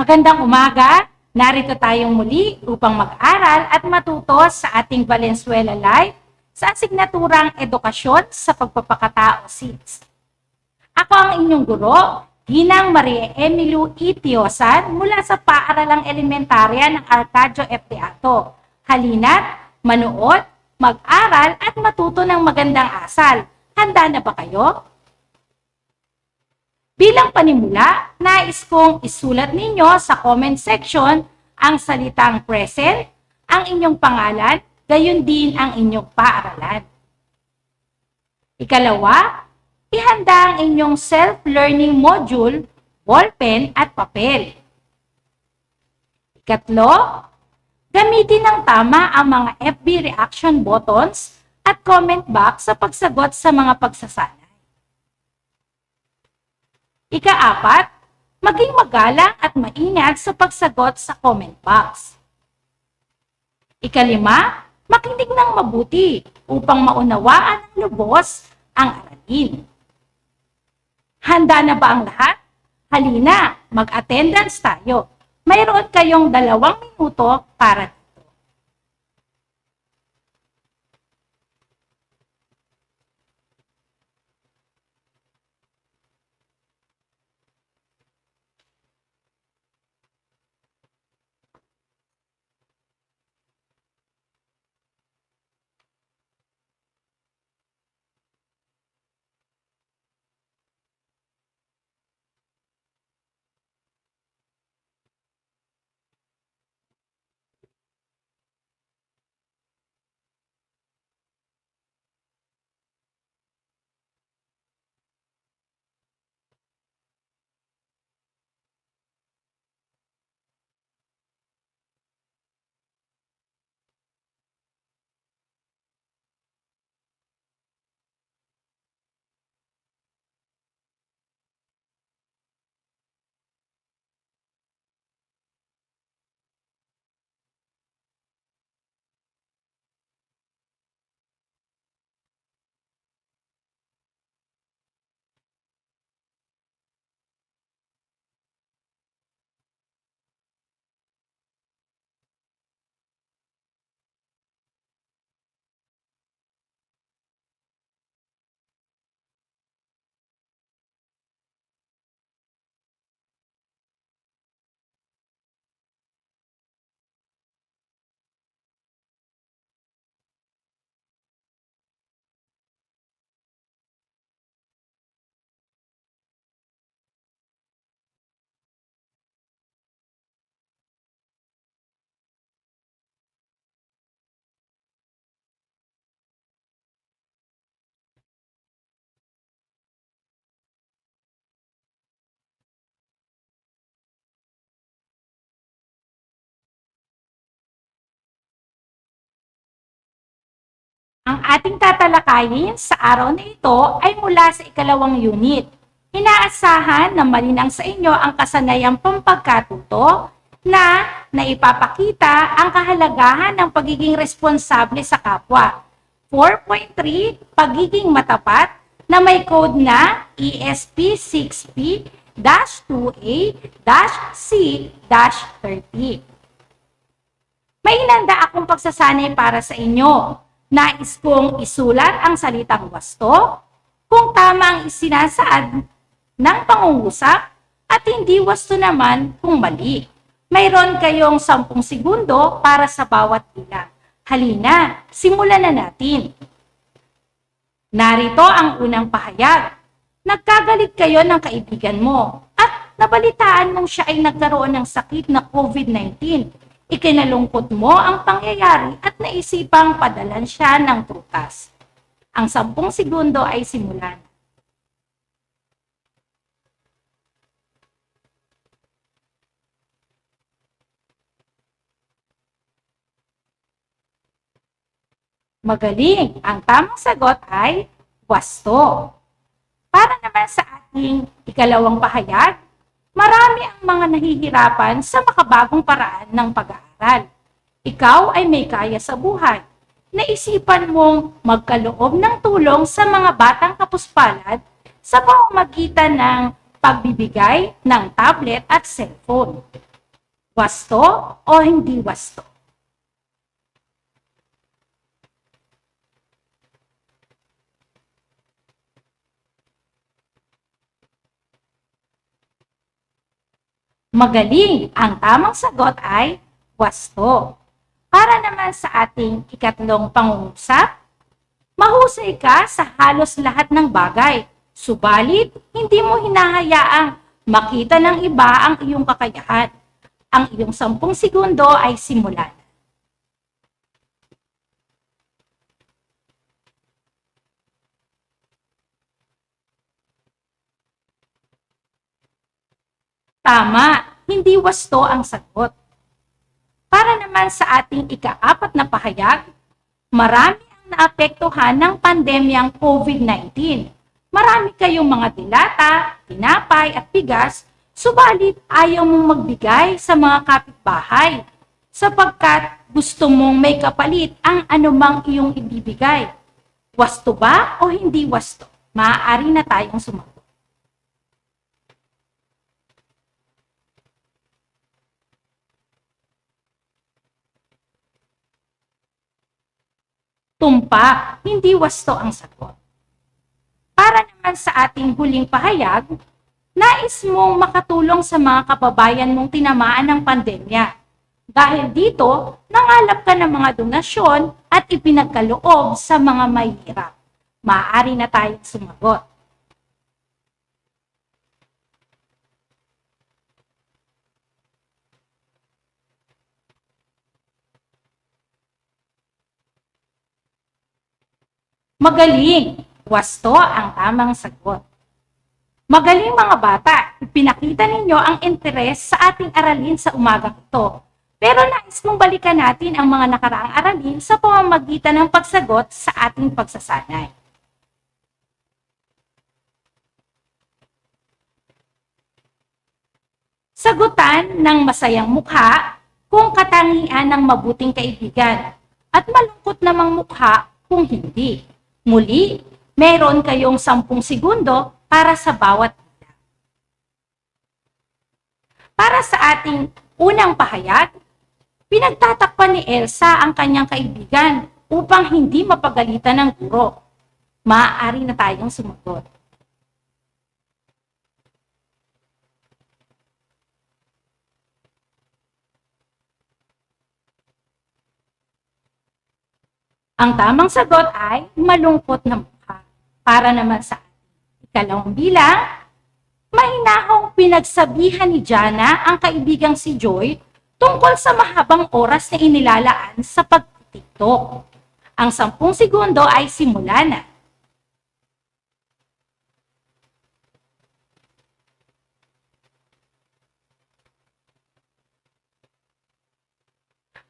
Magandang umaga! Narito tayong muli upang mag-aral at matuto sa ating Valenzuela Live sa asignaturang Edukasyon sa Pagpapakatao 6. Ako ang inyong guro, Ginang Maria Emilu Itiosan mula sa Paaralang Elementarya ng Arcadio F. Beato. Halina't manood, mag-aral at matuto ng magandang asal. Handa na ba kayo? Bilang panimula, nais kong isulat ninyo sa comment section ang salitang present, ang inyong pangalan, gayon din ang inyong paaralan. Ikalawa, ihanda ang inyong self-learning module, ballpen at papel. Ikatlo, gamitin ng tama ang mga FB reaction buttons at comment box sa pagsagot sa mga pagsasanay. Ika-apat, maging magalang at maingat sa pagsagot sa comment box. Ika-lima, makinig ng mabuti upang maunawaan ng lubos ang aralin. Handa na ba ang lahat? Halina, mag-attendance tayo. Mayroon kayong 2 minuto para dito. Ang ating tatalakayin sa araw na ito ay mula sa ikalawang unit. Inaasahan na malinang sa inyo ang kasanayang pampagkatuto na naipapakita ang kahalagahan ng pagiging responsable sa kapwa. 4.3, pagiging matapat na may code na ESP6P-2A-C-30. May inanda akong pagsasanay para sa inyo. Nais kong isulat ang salitang wasto kung tama ang isinasaad ng pangungusap at hindi wasto naman kung mali. Mayroon kayong 10 segundo para sa bawat bilang. Halina, simulan na natin. Narito ang unang pahayag. Nagkagalit kayo ng kaibigan mo at nabalitaan mong siya ay nagkaroon ng sakit na COVID-19. Ikinalungkot mo ang pangyayari at naisipang padalan siya ng prutas. Ang 10 segundo ay simulan. Magaling! Ang tamang sagot ay wasto. Para naman sa ating ikalawang pahayag, marami ang mga nahihirapan sa makabagong paraan ng pag-aaral. Ikaw ay may kaya sa buhay. Naisipan mong magkaloob ng tulong sa mga batang kapuspalad sa pamamagitan ng pagbibigay ng tablet at cellphone. Wasto o hindi wasto? Magaling! Ang tamang sagot ay wasto. Para naman sa ating ikatlong pangungusap, mahusay ka sa halos lahat ng bagay. Subalit, hindi mo hinahayaang makita ng iba ang iyong kakayahan. Ang iyong 10 segundo ay simulan. Tama, hindi wasto ang sagot. Para naman sa ating ika-4 na pahayag, marami ang naapektuhan ng pandemyang COVID-19. Marami kayong mga dilata, tinapay at bigas, subalit ayaw mong magbigay sa mga kapitbahay sapagkat gusto mong may kapalit ang anumang iyong ibibigay. Wasto ba o hindi wasto? Maaari na tayong sumagot. Tumpak, hindi wasto ang sagot. Para naman sa ating huling pahayag, nais mong makatulong sa mga kababayan mong tinamaan ng pandemya. Dahil dito, nangalap ka ng mga donasyon at ipinagkaloob sa mga mahihirap. Maaari na tayong sumagot. Magaling! Wasto ang tamang sagot. Magaling mga bata, ipinakita ninyo ang interes sa ating aralin sa umagang ito. Pero nais mong balikan natin ang mga nakaraang aralin sa pamamagitan ng pagsagot sa ating pagsasanay. Sagutan ng masayang mukha kung katangian ng mabuting kaibigan at malungkot namang mukha kung hindi. Muli, meron kayong 10 segundo para sa bawat isa. Para sa ating unang pahayag, pinagtatakpan ni Elsa ang kanyang kaibigan upang hindi mapagalitan ng guro. Maaari na tayong sumagot. Ang tamang sagot ay malungkot na mukha. Para naman sa ikalawang bilang, mahinahong pinagsabihan ni Jana ang kaibigang si Joy tungkol sa mahabang oras na inilalaan sa pag-TikTok. Ang 10 segundo ay simula na.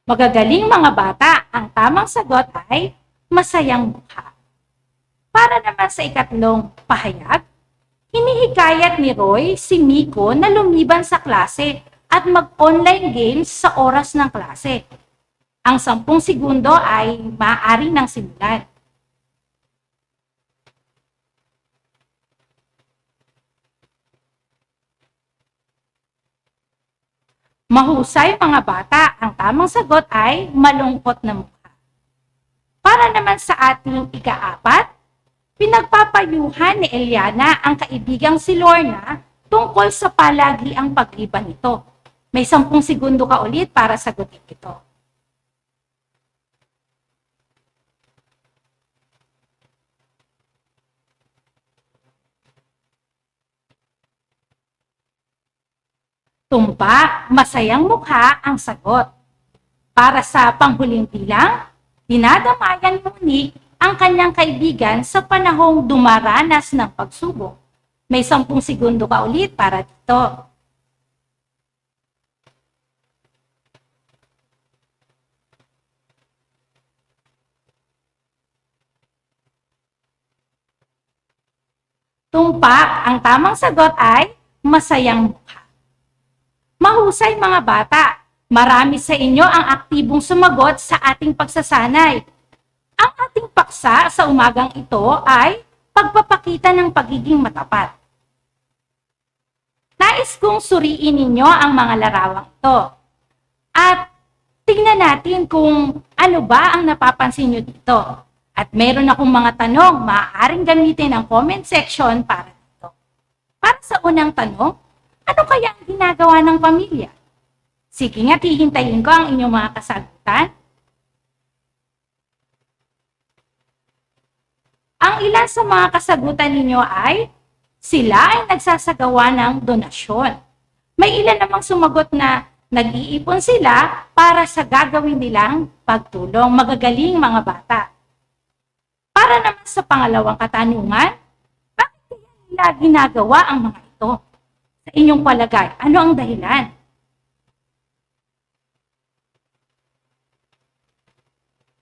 Magagaling mga bata, ang tamang sagot ay masayang mukha. Para naman sa ikatlong pahayag, hinihikayat ni Roy si Miko na lumiban sa klase at mag-online games sa oras ng klase. Ang 10 segundo ay maaari nang simulan. Mahusay mga bata, ang tamang sagot ay malungkot na mukha. Para naman sa ating ika-4, pinagpapayuhan ni Eliana ang kaibigang si Lorna tungkol sa palagiang pagliban nito. May 10 segundo ka ulit para sagutin ito. Tumpak, masayang mukha ang sagot. Para sa panghuling bilang, dinadamayan muli ang kanyang kaibigan sa panahong dumaranas ng pagsubok. May 10 segundo ka ulit para dito. Tumpak, ang tamang sagot ay masayang mukha. Mahusay mga bata, marami sa inyo ang aktibong sumagot sa ating pagsasanay. Ang ating paksa sa umagang ito ay pagpapakita ng pagiging matapat. Nais kong suriin ninyo ang mga larawang ito. At tingnan natin kung ano ba ang napapansin nyo dito. At meron akong mga tanong, maaaring gamitin ang comment section para dito. Para sa unang tanong, ano kaya ang ginagawa ng pamilya? Sige nga, hihintayin ko ang inyong mga kasagutan. Ang ilan sa mga kasagutan ninyo ay, sila ay nagsasagawa ng donasyon. May ilan namang sumagot na nag-iipon sila para sa gagawin nilang pagtulong. Magagaling mga bata. Para naman sa pangalawang katanungan, bakit kaya nila ginagawa ang mga ito? Sa inyong palagay, ano ang dahilan?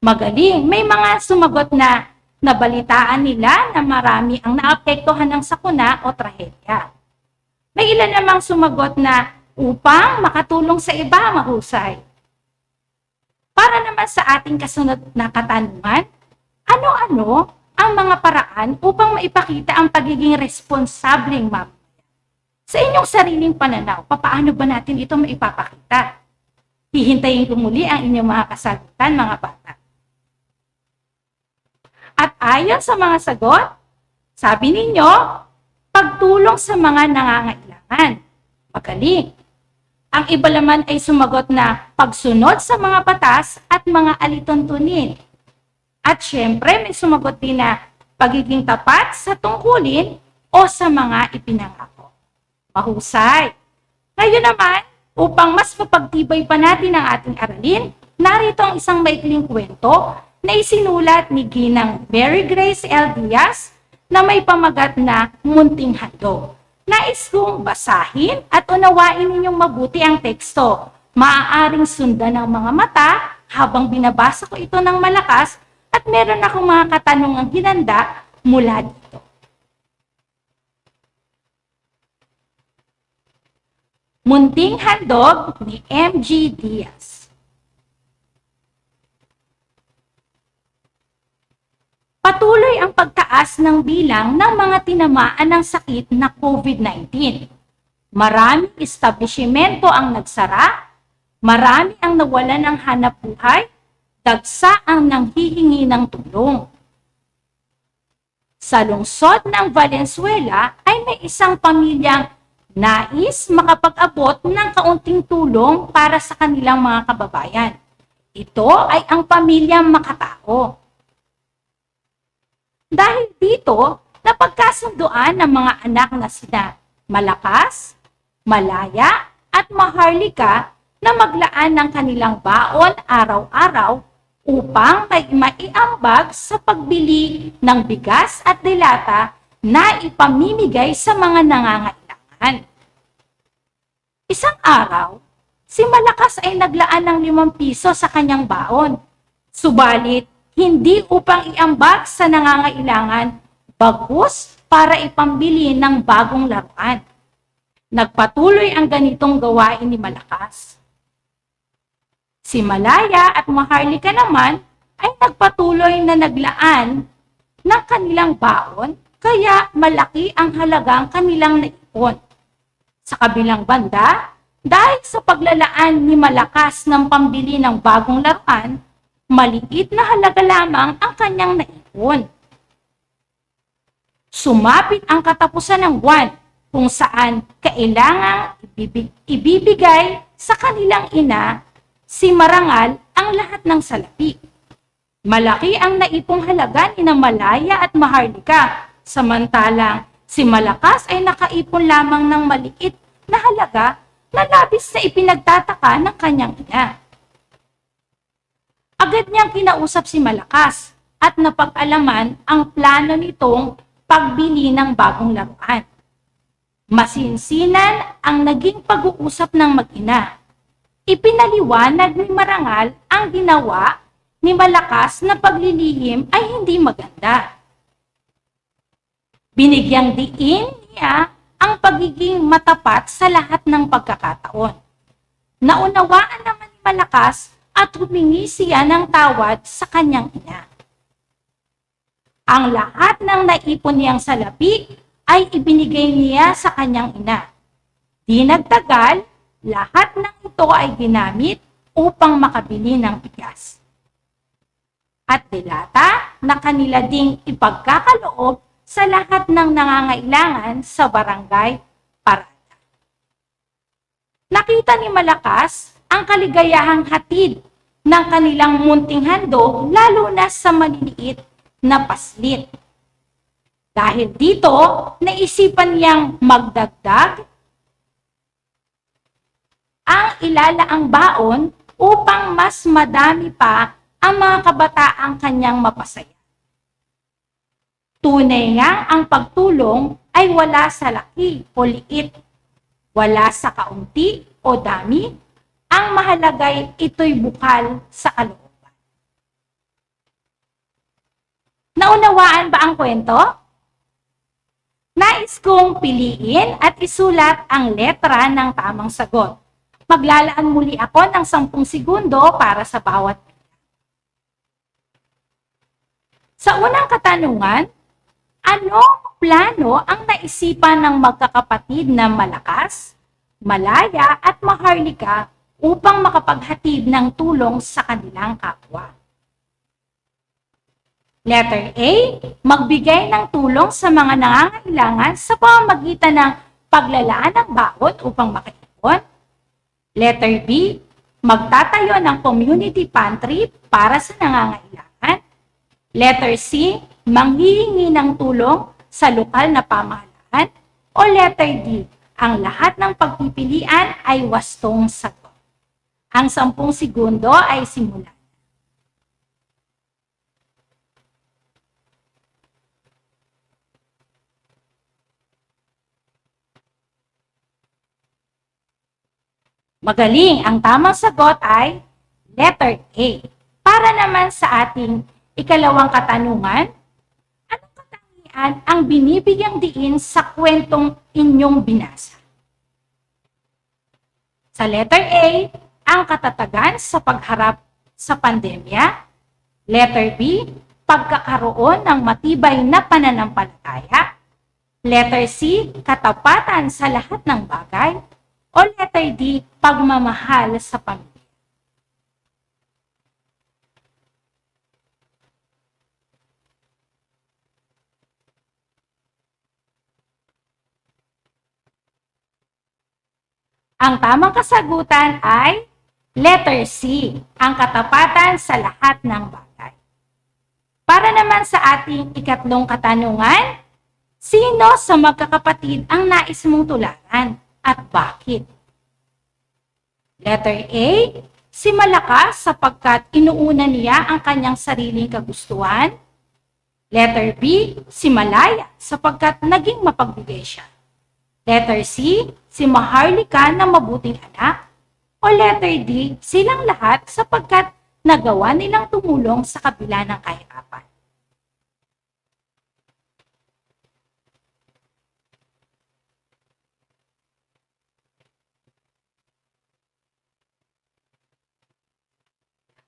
Magaling. May mga sumagot na nabalitaan nila na marami ang naapektuhan ng sakuna o trahedya. May ilan namang sumagot na upang makatulong sa iba, mahusay. Para naman sa ating kasunod na katanungan, ano-ano ang mga paraan upang maipakita ang pagiging responsableng mamamayan? Sa inyong sariling pananaw, paano ba natin ito maipapakita? Hihintayin ko muli ang inyong mga kasagutan, mga bata. At ayon sa mga sagot, sabi ninyo, pagtulong sa mga nangangailangan. Magaling. Ang iba naman ay sumagot na pagsunod sa mga batas at mga alituntunin. At syempre, may sumagot din na pagiging tapat sa tungkulin o sa mga ipinangako. Mahusay. Ngayon naman, upang mas mapagtibay pa natin ang ating aralin, narito ang isang maikling kwento na isinulat ni Ginang Mary Grace L. Diaz na may pamagat na Munting Handog. Nais kong basahin at unawain ninyong mabuti ang teksto. Maaaring sundan ng mga mata habang binabasa ko ito ng malakas at meron akong mga katanungang hinanda mula dito. Munting Handog ni M.G. Diaz. Patuloy ang pagtaas ng bilang ng mga tinamaan ng sakit na COVID-19. Maraming establishmento ang nagsara, marami ang nawalan ng hanapbuhay, dagsa ang nanghihingi ng tulong. Sa lungsod ng Valenzuela ay may isang pamilyang nais makapag-abot ng kaunting tulong para sa kanilang mga kababayan. Ito ay ang pamilyang Makatao. Dahil dito, napagkasunduan ng mga anak na sina Malakas, Malaya, at Maharlika na maglaan ng kanilang baon araw-araw upang maiambag sa pagbili ng bigas at dilata na ipamimigay sa mga nangangailangan. Isang araw, si Malakas ay naglaan ng 5 piso sa kanyang baon. Subalit, hindi upang iambag sa nangangailangan, bagkus para ipambili ng bagong laruan. Nagpatuloy ang ganitong gawain ni Malakas. Si Malaya at Maharlika naman ay nagpatuloy na naglaan ng kanilang baon, kaya malaki ang halagang kanilang naipon. Sa kabilang banda, dahil sa paglalaan ni Malakas ng pambili ng bagong laruan, maliit na halaga lamang ang kanyang naipon. Sumapit ang katapusan ng buwan kung saan kailangang ibibigay sa kanilang ina, si Marangal, ang lahat ng salapi. Malaki ang naipong halaga ni Malaya at Maharlika, samantalang si Malakas ay nakaipon lamang ng maliit na halaga na labis na ipinagtataka ng kanyang ina. Agad niyang kinausap si Malakas at napag-alaman ang plano nitong pagbili ng bagong laruan. Masinsinan ang naging pag-uusap ng mag-ina. Ipinaliwanag ni Marangal ang ginawa ni Malakas na paglilihim ay hindi maganda. Binigyang diin niya ang pagiging matapat sa lahat ng pagkakataon. Naunawaan naman ni Malakas at humingi siya ng tawad sa kanyang ina. Ang lahat ng naipon niyang salapi ay ibinigay niya sa kanyang ina. Di nagtagal, lahat ng ito ay ginamit upang makabili ng bigas. At dilata na kanila ding ipagkakaloob sa lahat ng nangangailangan sa barangay parada. Nakita ni Malakas ang kaligayahang hatid ng kanilang munting handog, lalo na sa maliliit na paslit. Dahil dito, naisipan niyang magdagdag ang ilalaang baon upang mas madami pa ang mga kabataang kanyang mapasaya. Tunay nga ang pagtulong ay wala sa laki o liit, wala sa kaunti o dami, ang mahalagay ito'y bukal sa kalooban. Naunawaan ba ang kwento? Nais kong piliin at isulat ang letra ng tamang sagot. Maglalaan muli ako ng 10 segundo para sa bawat. Sa unang katanungan, anong plano ang naisipan ng magkakapatid na Malakas, Malaya at Maharlika upang makapaghatid ng tulong sa kanilang kapwa? Letter A, magbigay ng tulong sa mga nangangailangan sa pamamagitan ng paglalaan ng baon upang makaipon. Letter B, magtatayo ng community pantry para sa nangangailangan. Letter C, manghihingi ng tulong sa lokal na pamahalaan. O letter D, ang lahat ng pagpipilian ay wastong sagot. Ang 10 segundo ay simula. Magaling, ang tamang sagot ay letter A. Para naman sa ating ikalawang katanungan, anong katangian ang binibigyang diin sa kwentong inyong binasa? Sa letter A, ang katatagan sa pagharap sa pandemya. Letter B, pagkakaroon ng matibay na pananampalataya. Letter C, katapatan sa lahat ng bagay. O letter D, pagmamahal sa pamilya. Ang tamang kasagutan ay letter C, ang katapatan sa lahat ng bagay. Para naman sa ating ikatlong katanungan, sino sa magkakapatid ang nais mong tularan at bakit? Letter A, si Malakas sapagkat inuuna niya ang kanyang sariling kagustuhan. Letter B, si Malaya sapagkat naging mapagbigay siya. Letter C, si Maharlika na mabuting anak. O letter D, silang lahat sapagkat nagawa nilang tumulong sa kabila ng kahirapan.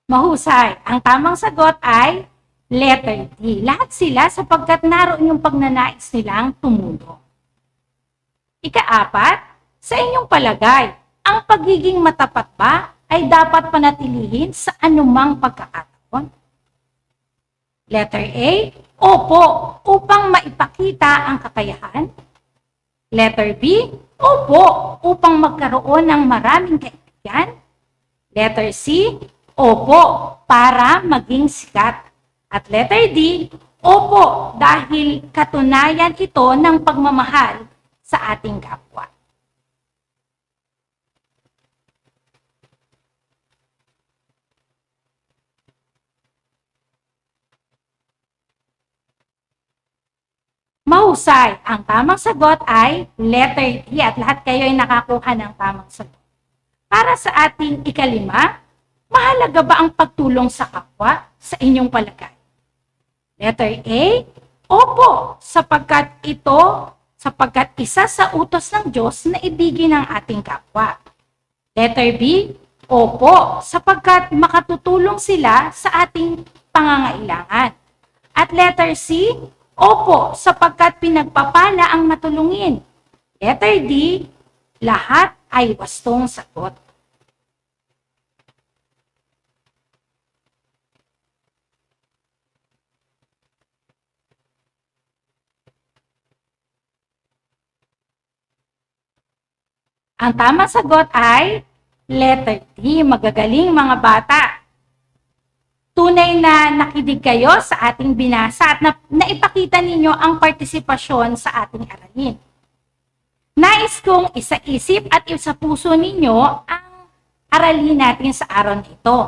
Mahusay. Ang tamang sagot ay letter D. Lahat sila sapagkat naroon yung pagnanais nilang tumulong. Ika-4, sa inyong palagay, ang pagiging matapat ba ay dapat panatilihin sa anumang pagkakataon? Letter A, opo, upang maipakita ang kakayahan. Letter B, opo, upang magkaroon ng maraming kaibigan. Letter C, opo, para maging sikat. At letter D, opo, dahil katunayan ito ng pagmamahal sa ating kapwa. Mahusay. Ang tamang sagot ay letter D at lahat kayo ay nakakuha ng tamang sagot. Para sa ating ikalima, mahalaga ba ang pagtulong sa kapwa sa inyong palagay? Letter A, opo, sapagkat isa sa utos ng Diyos na ibigin ang ating kapwa. Letter B, opo, sapagkat makatutulong sila sa ating pangangailangan. At letter C, opo, sapagkat pinagpapala ang matulungin. Letter D, lahat ay wastong sagot. Ang tamang sagot ay letter D. Magagaling mga bata. Tunay na nakinig kayo sa ating binasa at naipakita ninyo ang partisipasyon sa ating aralin. Nais kong isaisip at isapuso ninyo ang aralin natin sa araw na ito.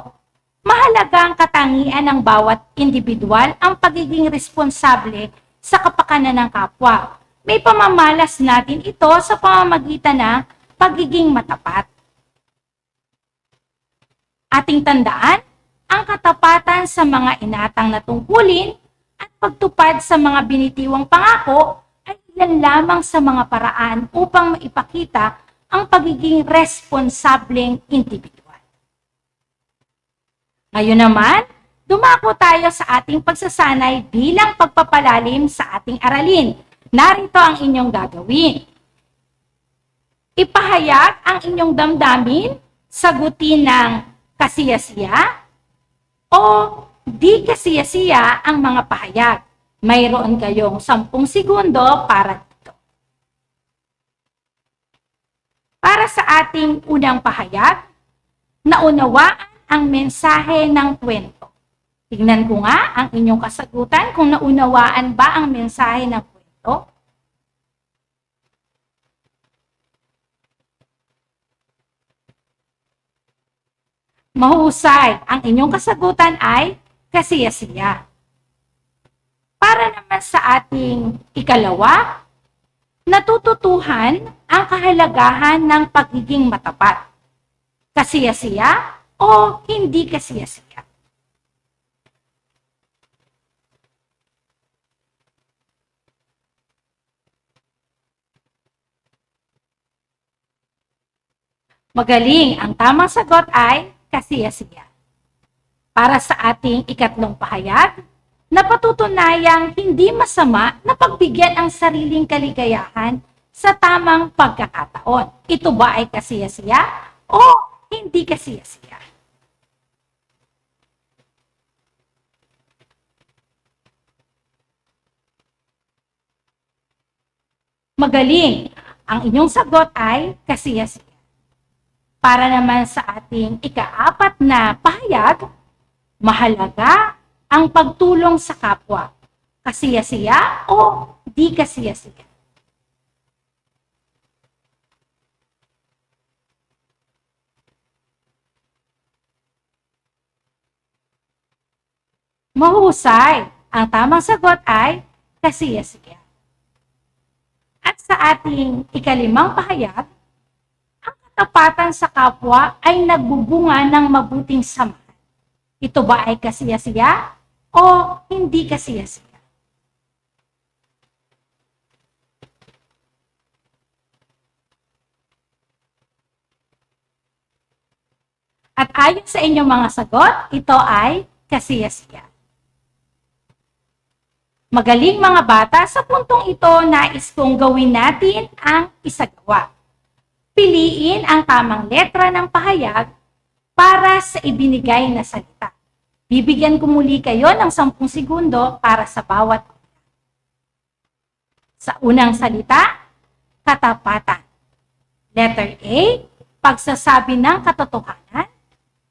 Mahalaga ang katangian ng bawat individual ang pagiging responsable sa kapakanan ng kapwa. May pamamalas natin ito sa pamamagitan ng pagiging matapat. Ating tandaan, ang katapatan sa mga inatang na tungkulin at pagtupad sa mga binitiwang pangako ay ilan lamang sa mga paraan upang maipakita ang pagiging responsableng individual. Ngayon naman, dumako tayo sa ating pagsasanay bilang pagpapalalim sa ating aralin. Narito ang inyong gagawin. Ipahayag ang inyong damdamin, sagutin ng kasiyasiya o di kasiyasiya ang mga pahayag. Mayroon kayong 10 segundo para dito. Para sa ating unang pahayag, naunawaan ang mensahe ng kwento. Tingnan ko nga ang inyong kasagutan kung naunawaan ba ang mensahe ng kwento. Mahusay, ang inyong kasagutan ay kasiyasiya. Para naman sa ating ikalawa, natututuhan ang kahalagahan ng pagiging matapat. Kasiyasiya o hindi kasiyasiya. Magaling, ang tamang sagot ay kasiyasiya. Para sa ating ikatlong pahayag, napatutunayang hindi masama na pagbigyan ang sariling kaligayahan sa tamang pagkakataon. Ito ba ay kasiyasiya o hindi kasiyasiya? Magaling, ang inyong sagot ay kasiyasiya. Para naman sa ating ikaapat na pahayag, mahalaga ang pagtulong sa kapwa. Kasiyasiya o di kasiyasiya? Mahusay. Ang tamang sagot ay kasiyasiya. At sa ating ikalimang pahayag, katapatan sa kapwa ay nagbubunga ng mabuting samahan. Ito ba ay kasiyasiya o hindi kasiyasiya? At ayon sa inyong mga sagot, ito ay kasiyasiya. Magaling mga bata, sa puntong ito nais kong gawin natin ang isagawa. Piliin ang tamang letra ng pahayag para sa ibinigay na salita. Bibigyan ko muli kayo ng 10 segundo para sa bawat. Sa unang salita, katapatan. Letter A, pagsasabi ng katotohanan.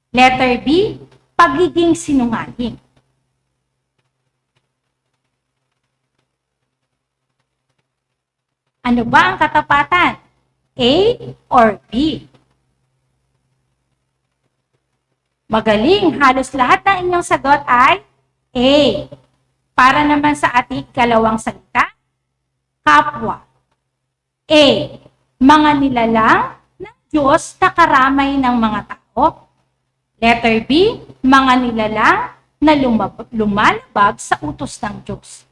Letter B, pagiging sinungaling. Ano ba ang katapatan? A or B? Magaling, halos lahat ng inyong sagot ay A. Para naman sa ating ikalawang salita, kapwa. A. Mga nilalang ng Diyos na karamay ng mga tao. Letter B. Mga nilalang na lumalabag sa utos ng Diyos.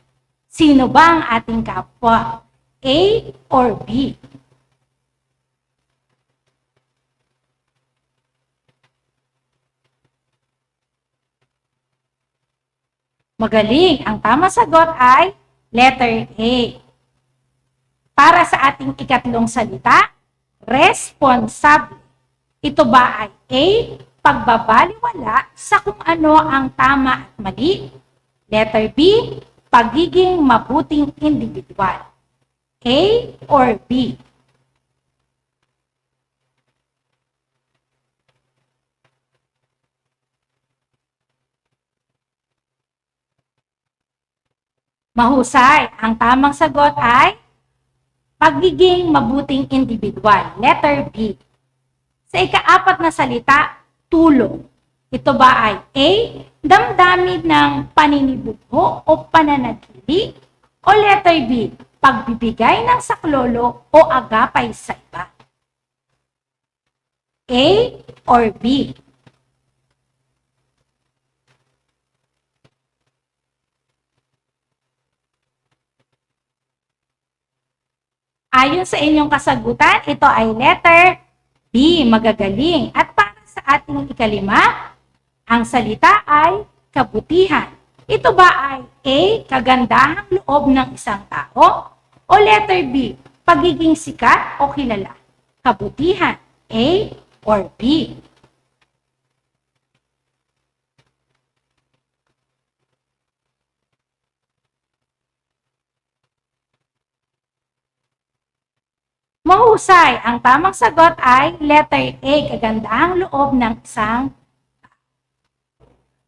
Sino ba ang ating kapwa? A or B? Magaling. Ang tamang sagot ay letter A. Para sa ating ikatlong salita, responsable. Ito ba ay A, pagbabaliwala sa kung ano ang tama at mali? Letter B, pagiging mabuting individual. A or B? Mahusay. Ang tamang sagot ay pagiging mabuting individual. Letter B. Sa ika-4 na salita, tulong. Ito ba ay A, damdamin ng paninibugho o pananatili? O letter B, pagbibigay ng saklolo o agapay sa iba? A or B? Ayon sa inyong kasagutan, ito ay letter B, magagaling. At para sa ating ikalima, ang salita ay kabutihan. Ito ba ay A, kagandahang loob ng isang tao? O letter B, pagiging sikat o kilala? Kabutihan, A or B? Mahusay. Ang tamang sagot ay letter A, kagandahang loob ng isang tao.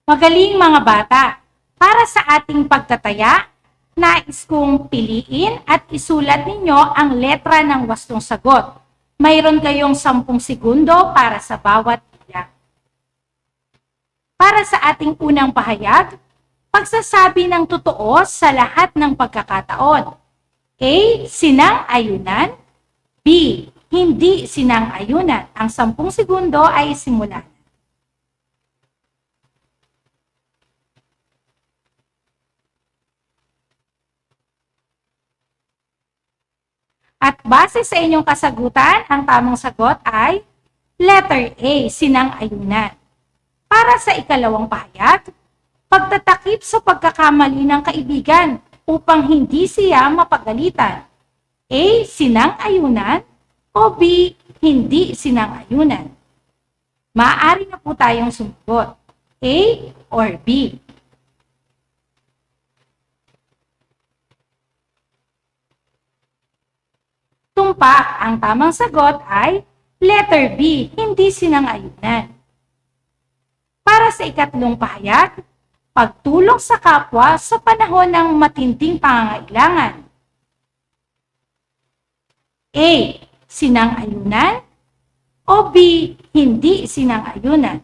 Magaling mga bata. Para sa ating pagtataya, nais kong piliin at isulat ninyo ang letra ng wastong sagot. Mayroon kayong 10 segundo para sa bawat bilang. Para sa ating unang pahayag, pagsasabi ng totoo sa lahat ng pagkakataon. A, sinang-ayunan. B, hindi sinang-ayunan. Ang 10 segundo ay simulan. At base sa inyong kasagutan, ang tamang sagot ay letter A, sinang-ayunan. Para sa ikalawang pahayag, pagtatakip sa pagkakamali ng kaibigan upang hindi siya mapagalitan. A, sinang-ayunan o B, hindi sinang-ayunan? Maaari na po tayong sumagot. A or B? Tumpak, ang tamang sagot ay letter B, hindi sinang-ayunan. Para sa ikatlong pahayag, pagtulong sa kapwa sa panahon ng matinding pangangailangan. A, sinang-ayunan o B, hindi sinang-ayunan?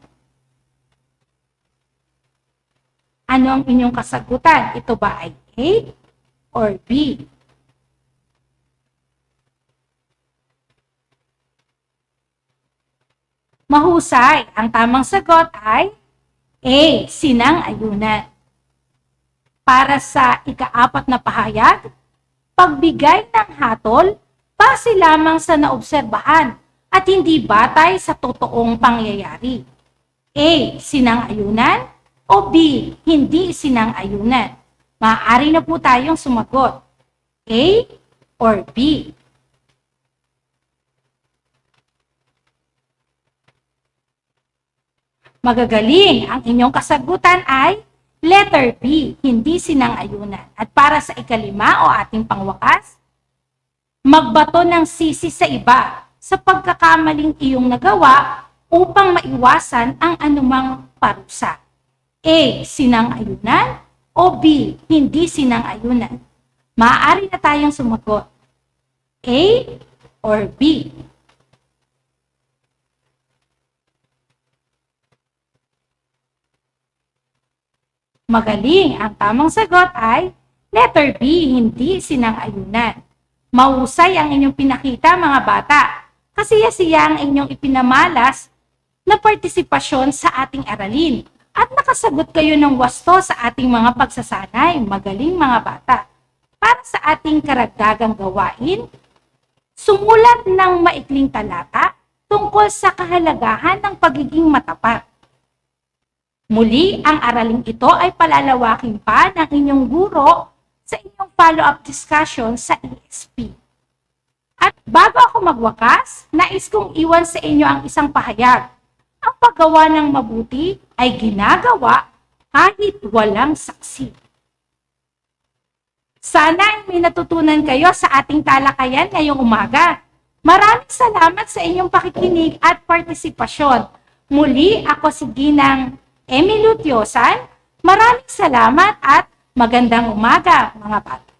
Ano ang inyong kasagutan? Ito ba ay A or B? Mahusay. Ang tamang sagot ay A, sinang-ayunan. Para sa ika-4 na pahayag, pagbigay ng hatol base lamang sa naobserbahan at hindi batay sa totoong pangyayari. A, sinang-ayunan o B, hindi sinang-ayunan? Maaari na po tayong sumagot. A or B? Magagaling. Ang inyong kasagutan ay letter B, hindi sinang-ayunan. At para sa ikalima o ating pangwakas, magbato ng sisi sa iba sa pagkakamaling iyong nagawa upang maiwasan ang anumang parusa. A, sinang-ayunan o B, hindi sinang-ayunan? Maaari na tayong sumagot. A or B? Magaling. Ang tamang sagot ay letter B, hindi sinang-ayunan. Mahusay ang inyong pinakita mga bata. Kasiya-siya ang inyong ipinamalas na partisipasyon sa ating aralin. At nakasagot kayo ng wasto sa ating mga pagsasanay. Magaling mga bata. Para sa ating karagdagang gawain, sumulat ng maikling talata tungkol sa kahalagahan ng pagiging matapat. Muli, ang araling ito ay palalawakin pa ng inyong guro sa inyong follow-up discussion sa ESP. At bago ako magwakas, nais kong iwan sa inyo ang isang pahayag. Ang paggawa ng mabuti ay ginagawa kahit walang saksi. Sana ay may natutunan kayo sa ating talakayan ngayong umaga. Maraming salamat sa inyong pakikinig at partisipasyon. Muli, ako si Ginang Emily Lutiosan. Maraming salamat at Magandang umaga, mga bata.